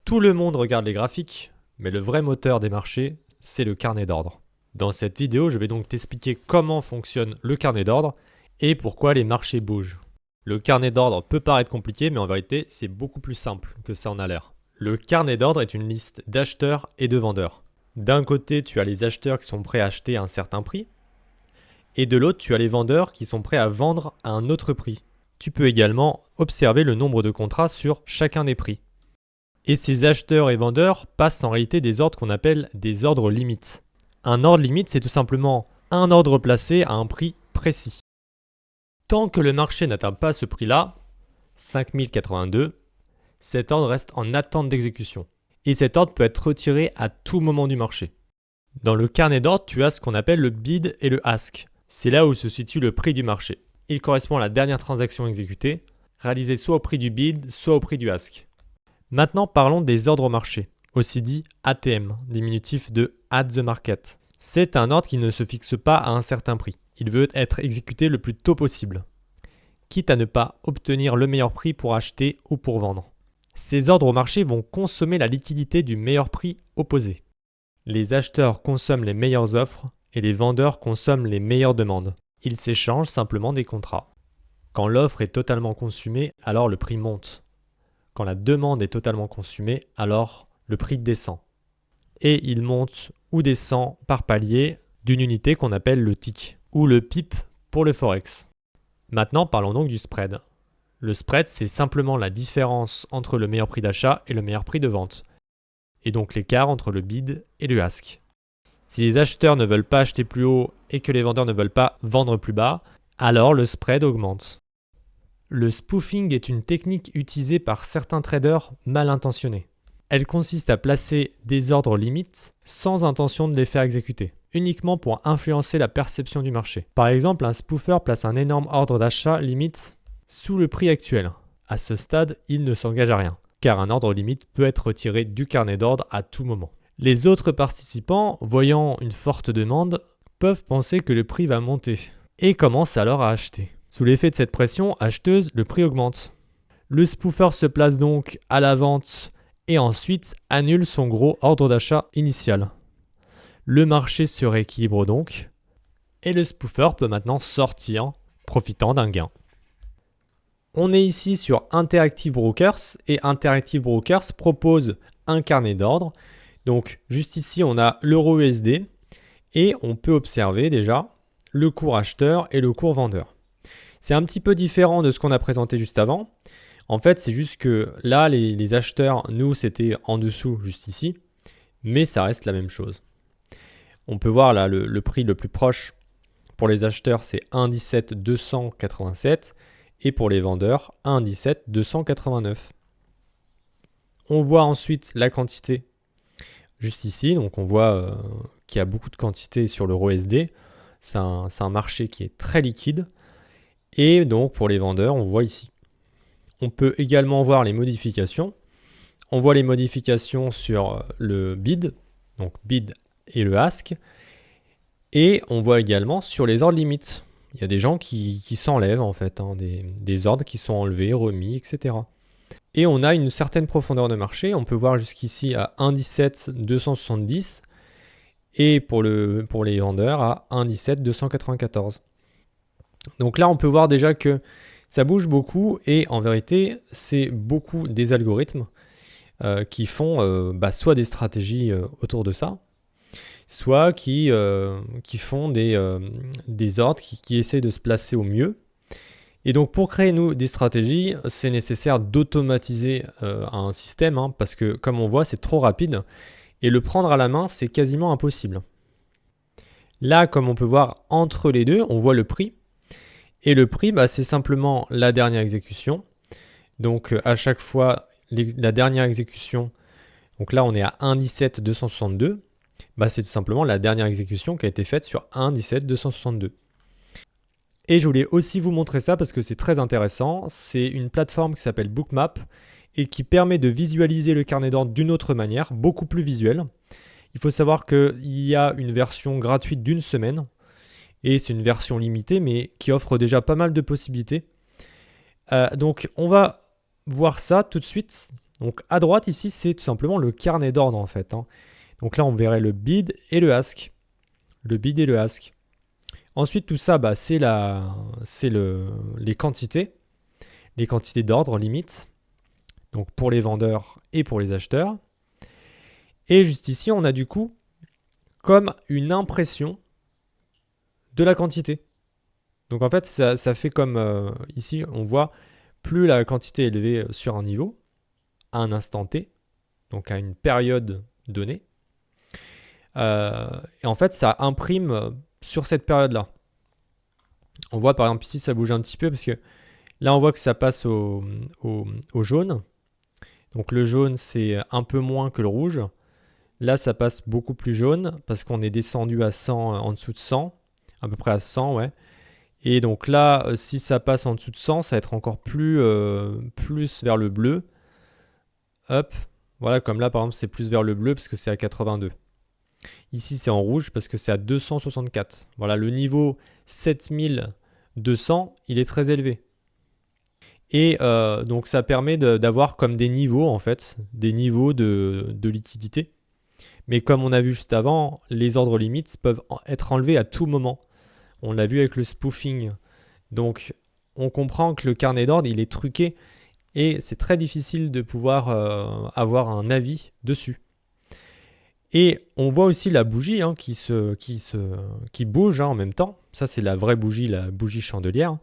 Tout le monde regarde les graphiques, mais le vrai moteur des marchés, c'est le carnet d'ordre. Dans cette vidéo, je vais donc t'expliquer comment fonctionne le carnet d'ordre et pourquoi les marchés bougent. Le carnet d'ordre peut paraître compliqué, mais en vérité, c'est beaucoup plus simple que ça en a l'air. Le carnet d'ordre est une liste d'acheteurs et de vendeurs. D'un côté, tu as les acheteurs qui sont prêts à acheter à un certain prix, et de l'autre, tu as les vendeurs qui sont prêts à vendre à un autre prix. Tu peux également observer le nombre de contrats sur chacun des prix. Et ces acheteurs et vendeurs passent en réalité des ordres qu'on appelle des ordres limites. Un ordre limite, c'est tout simplement un ordre placé à un prix précis. Tant que le marché n'atteint pas ce prix-là, 5082, cet ordre reste en attente d'exécution. Et cet ordre peut être retiré à tout moment du marché. Dans le carnet d'ordre, tu as ce qu'on appelle le bid et le ask. C'est là où se situe le prix du marché. Il correspond à la dernière transaction exécutée, réalisée soit au prix du bid, soit au prix du ask. Maintenant, parlons des ordres au marché, aussi dit ATM, diminutif de at the market. C'est un ordre qui ne se fixe pas à un certain prix. Il veut être exécuté le plus tôt possible, quitte à ne pas obtenir le meilleur prix pour acheter ou pour vendre. Ces ordres au marché vont consommer la liquidité du meilleur prix opposé. Les acheteurs consomment les meilleures offres et les vendeurs consomment les meilleures demandes. Ils s'échangent simplement des contrats. Quand l'offre est totalement consumée, alors le prix monte. Quand la demande est totalement consumée, alors le prix descend. Et il monte ou descend par palier d'une unité qu'on appelle le tick, ou le pip pour le forex. Maintenant, parlons donc du spread. Le spread, c'est simplement la différence entre le meilleur prix d'achat et le meilleur prix de vente, et donc l'écart entre le bid et le ask. Si les acheteurs ne veulent pas acheter plus haut et que les vendeurs ne veulent pas vendre plus bas, alors le spread augmente. Le spoofing est une technique utilisée par certains traders mal intentionnés. Elle consiste à placer des ordres limites sans intention de les faire exécuter, uniquement pour influencer la perception du marché. Par exemple, un spoofer place un énorme ordre d'achat limite sous le prix actuel. À ce stade, il ne s'engage à rien, car un ordre limite peut être retiré du carnet d'ordre à tout moment. Les autres participants, voyant une forte demande, peuvent penser que le prix va monter et commencent alors à acheter. Sous l'effet de cette pression acheteuse, le prix augmente. Le spoofer se place donc à la vente et ensuite annule son gros ordre d'achat initial. Le marché se rééquilibre donc et le spoofer peut maintenant sortir, profitant d'un gain. On est ici sur Interactive Brokers et Interactive Brokers propose un carnet d'ordre. Donc juste ici on a l'euro USD et on peut observer déjà le cours acheteur et le cours vendeur. C'est un petit peu différent de ce qu'on a présenté juste avant. En fait, c'est juste que là, les acheteurs, nous, c'était en dessous, juste ici. Mais ça reste la même chose. On peut voir là, le prix le plus proche pour les acheteurs, c'est 1,17 287. Et pour les vendeurs, 1,17 289. On voit ensuite la quantité juste ici. Donc, on voit qu'il y a beaucoup de quantité sur l'euro USD. C'est un marché qui est très liquide. Et donc, pour les vendeurs, on voit ici. On peut également voir les modifications. On voit les modifications sur le bid, donc bid et le ask. Et on voit également sur les ordres limites. Il y a des gens qui s'enlèvent en fait, des ordres qui sont enlevés, remis, etc. Et on a une certaine profondeur de marché. On peut voir jusqu'ici à 1,17 270 et pour les vendeurs à 1,17 294. Donc là, on peut voir déjà que ça bouge beaucoup et en vérité, c'est beaucoup des algorithmes qui font soit des stratégies autour de ça, soit qui font des ordres qui essaient de se placer au mieux. Et donc pour créer des stratégies, c'est nécessaire d'automatiser un système parce que comme on voit, c'est trop rapide et le prendre à la main, c'est quasiment impossible. Là, comme on peut voir entre les deux, on voit le prix. Et le prix, c'est simplement la dernière exécution. Donc à chaque fois, la dernière exécution, donc là on est à 1,17 262, c'est tout simplement la dernière exécution qui a été faite sur 1,17 262. Et je voulais aussi vous montrer ça parce que c'est très intéressant. C'est une plateforme qui s'appelle Bookmap et qui permet de visualiser le carnet d'ordre d'une autre manière, beaucoup plus visuelle. Il faut savoir qu'il y a une version gratuite d'1 semaine. Et c'est une version limitée, mais qui offre déjà pas mal de possibilités. Donc, on va voir ça tout de suite. Donc à droite ici, c'est tout simplement le carnet d'ordre en fait, hein. Donc là, on verrait le bid et le ask. Le bid et le ask. Ensuite, tout ça, bah, c'est les quantités. Les quantités d'ordre limite. Donc pour les vendeurs et pour les acheteurs. Et juste ici, on a du coup comme une impression de la quantité. Donc en fait, ça fait comme ici, on voit plus la quantité est élevée sur un niveau, à un instant T, donc à une période donnée. Et en fait, ça imprime sur cette période-là. On voit par exemple ici, ça bouge un petit peu parce que là, on voit que ça passe au jaune. Donc le jaune, c'est un peu moins que le rouge. Là, ça passe beaucoup plus jaune parce qu'on est descendu à 100, en dessous de 100, à peu près à 100, ouais. Et donc là, si ça passe en dessous de 100, ça va être encore plus vers le bleu. Hop, voilà, comme là, par exemple, c'est plus vers le bleu parce que c'est à 82. Ici, c'est en rouge parce que c'est à 264. Voilà, le niveau 7200, il est très élevé. Et donc, ça permet d'avoir comme des niveaux, en fait, des niveaux de liquidité. Mais comme on a vu juste avant, les ordres limites peuvent être enlevés à tout moment. On l'a vu avec le spoofing. Donc, on comprend que le carnet d'ordre, il est truqué et c'est très difficile de pouvoir avoir un avis dessus. Et on voit aussi la bougie hein, qui bouge hein, en même temps. Ça, c'est la vraie bougie, la bougie chandelière.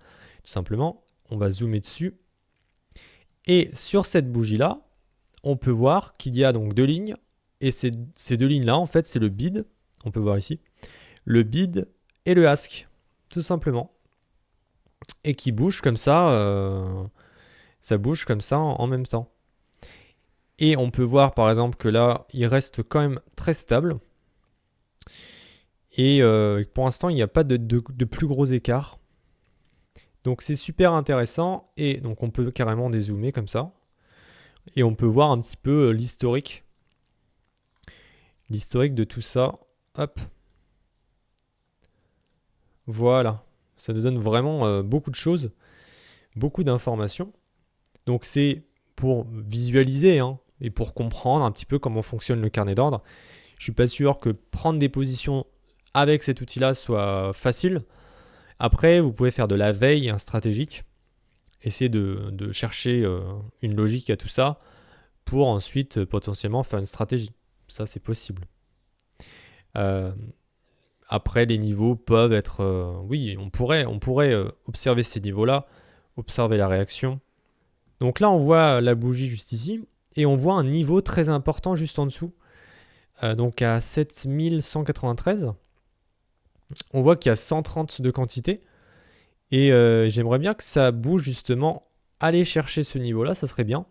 Tout simplement, on va zoomer dessus. Et sur cette bougie-là, on peut voir qu'il y a donc deux lignes. Et ces deux lignes-là, en fait, c'est le bid. On peut voir ici. Le bid et le ask, tout simplement. Et qui bouge comme ça. Ça bouge comme ça en même temps. Et on peut voir par exemple que là, il reste quand même très stable. Et pour l'instant, il n'y a pas de plus gros écart. Donc c'est super intéressant. Et donc on peut carrément dézoomer comme ça. Et on peut voir un petit peu l'historique. L'historique de tout ça. Hop. Voilà. Ça nous donne vraiment beaucoup de choses. Beaucoup d'informations. Donc c'est pour visualiser hein, et pour comprendre un petit peu comment fonctionne le carnet d'ordre. Je ne suis pas sûr que prendre des positions avec cet outil-là soit facile. Après, vous pouvez faire de la veille stratégique, essayer de chercher une logique à tout ça pour ensuite potentiellement faire une stratégie. Ça, c'est possible. Après, les niveaux peuvent être... oui, on pourrait observer ces niveaux-là, observer la réaction. Donc là, on voit la bougie juste ici, et on voit un niveau très important juste en dessous. Donc à 7193, on voit qu'il y a 130 de quantité. Et j'aimerais bien que ça bouge justement, aller chercher ce niveau-là, ça serait bien.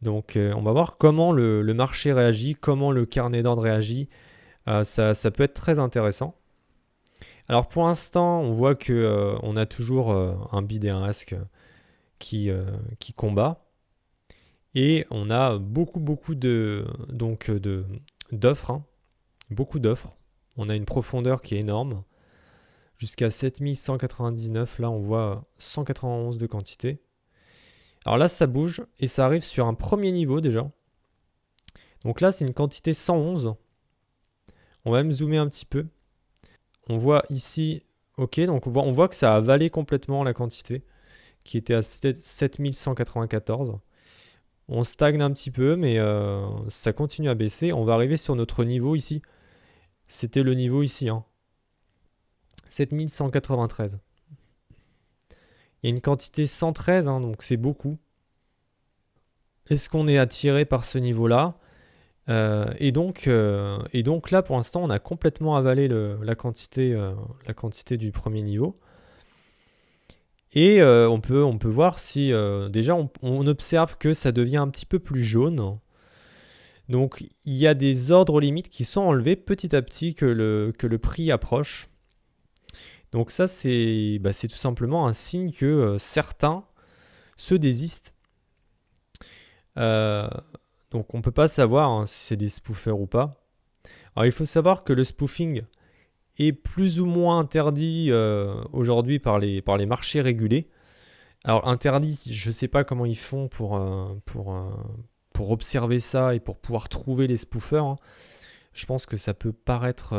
Donc on va voir comment le marché réagit, comment le carnet d'ordre réagit. Ça peut être très intéressant. Alors pour l'instant, on voit que on a toujours un bid et un ask qui combat. Et on a beaucoup d'offres, hein. Beaucoup d'offres. On a une profondeur qui est énorme. Jusqu'à 7199, là on voit 191 de quantité. Alors là ça bouge et ça arrive sur un premier niveau déjà. Donc là c'est une quantité 111. On va même zoomer un petit peu. On voit ici, ok, donc on voit que ça a avalé complètement la quantité qui était à 7194. On stagne un petit peu, mais ça continue à baisser. On va arriver sur notre niveau ici. C'était le niveau ici, hein. 7193. Il y a une quantité 113, hein, donc c'est beaucoup. Est-ce qu'on est attiré par ce niveau-là et donc là, pour l'instant, on a complètement avalé la quantité du premier niveau. Et on peut voir si déjà on observe que ça devient un petit peu plus jaune. Donc il y a des ordres limites qui sont enlevés petit à petit que le prix approche. Donc ça c'est tout simplement un signe que certains se désistent. Donc on ne peut pas savoir hein, si c'est des spoofers ou pas. Alors il faut savoir que le spoofing est plus ou moins interdit aujourd'hui par les marchés régulés. Alors interdit, je sais pas comment ils font pour observer ça et pour pouvoir trouver les spoofers, hein. Je pense que ça peut paraître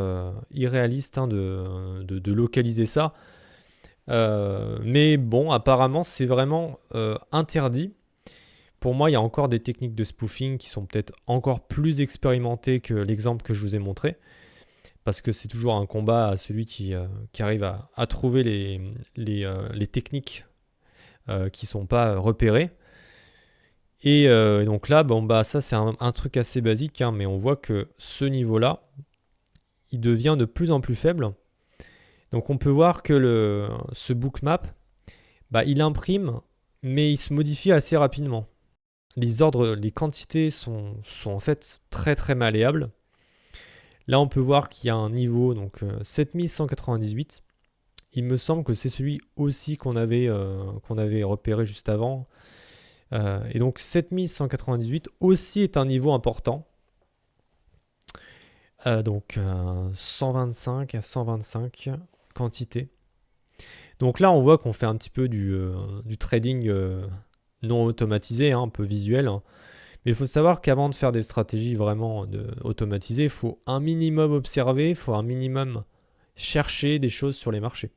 irréaliste, hein, de localiser ça. Mais bon, apparemment, c'est vraiment interdit. Pour moi, il y a encore des techniques de spoofing qui sont peut-être encore plus expérimentées que l'exemple que je vous ai montré. Parce que c'est toujours un combat à celui qui arrive à trouver les techniques qui ne sont pas repérées. Et donc là, bon, bah, ça c'est un truc assez basique, hein, mais on voit que ce niveau-là, il devient de plus en plus faible. Donc on peut voir que ce bookmap, bah, il imprime, mais il se modifie assez rapidement. Les ordres, les quantités sont en fait très très malléables. Là on peut voir qu'il y a un niveau, donc 7198. Il me semble que c'est celui aussi qu'on avait repéré juste avant. Et donc 7198 aussi est un niveau important. Donc 125 à 125 quantité. Donc là, on voit qu'on fait un petit peu du trading non automatisé, hein, un peu visuel, hein. Mais il faut savoir qu'avant de faire des stratégies vraiment automatisées, il faut un minimum observer, il faut un minimum chercher des choses sur les marchés.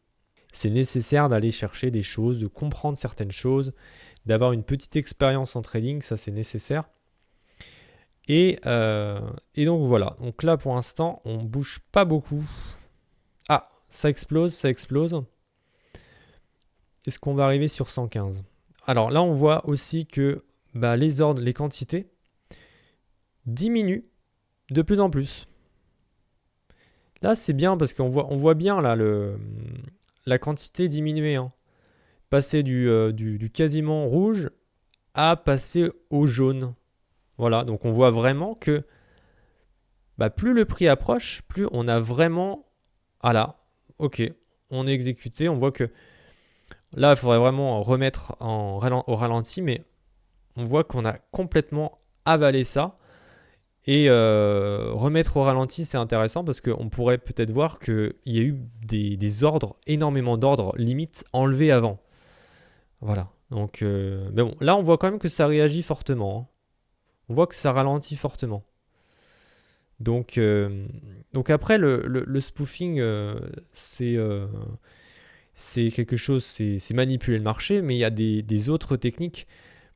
C'est nécessaire d'aller chercher des choses, de comprendre certaines choses, d'avoir une petite expérience en trading, ça c'est nécessaire. Et donc voilà, donc là pour l'instant on bouge pas beaucoup. Ah, ça explose, ça explose. Est-ce qu'on va arriver sur 115? Alors là on voit aussi que bah, les ordres, les quantités diminuent de plus en plus. Là c'est bien parce qu'on voit bien là la quantité diminuer, hein. Passer du quasiment rouge à passer au jaune. Voilà, donc on voit vraiment que bah, plus le prix approche, plus on a vraiment... Ah là, ok, on est exécuté, on voit que là, il faudrait vraiment remettre au ralenti, mais on voit qu'on a complètement avalé ça. Et remettre au ralenti, c'est intéressant parce qu'on pourrait peut-être voir qu'il y a eu des ordres, énormément d'ordres, limite enlevés avant. Voilà, donc... mais bon, là, on voit quand même que ça réagit fortement, hein. On voit que ça ralentit fortement. Donc après, le spoofing, c'est quelque chose, c'est manipuler le marché, mais il y a des autres techniques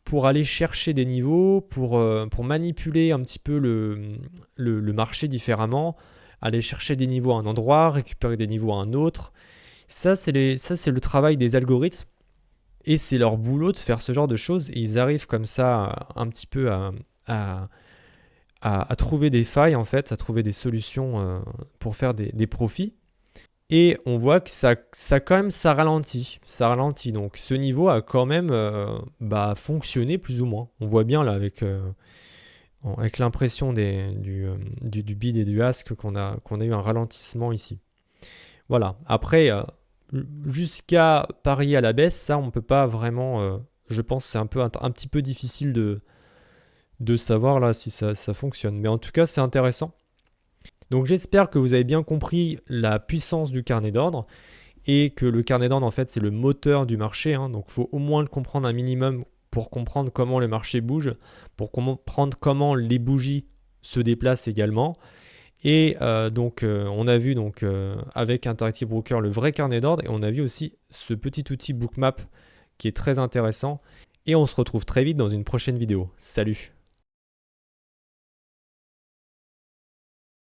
pour aller chercher des niveaux, pour manipuler un petit peu le marché différemment, aller chercher des niveaux à un endroit, récupérer des niveaux à un autre. Ça, c'est le travail des algorithmes. Et c'est leur boulot de faire ce genre de choses. Et ils arrivent comme ça un petit peu à trouver des failles, en fait, à trouver des solutions pour faire des profits. Et on voit que ça quand même, ça ralentit. Ça ralentit. Donc ce niveau a quand même fonctionné plus ou moins. On voit bien là avec l'impression du bid et du ask qu'on a eu un ralentissement ici. Voilà. Après, jusqu'à parier à la baisse, ça on peut pas vraiment... je pense que c'est un petit peu difficile de savoir là si ça fonctionne. Mais en tout cas, c'est intéressant. Donc j'espère que vous avez bien compris la puissance du carnet d'ordre et que le carnet d'ordre en fait c'est le moteur du marché, hein. Donc il faut au moins le comprendre un minimum pour comprendre comment le marché bouge, pour comprendre comment les bougies se déplacent également. Et on a vu avec Interactive Broker le vrai carnet d'ordre et on a vu aussi ce petit outil Bookmap qui est très intéressant. Et on se retrouve très vite dans une prochaine vidéo. Salut!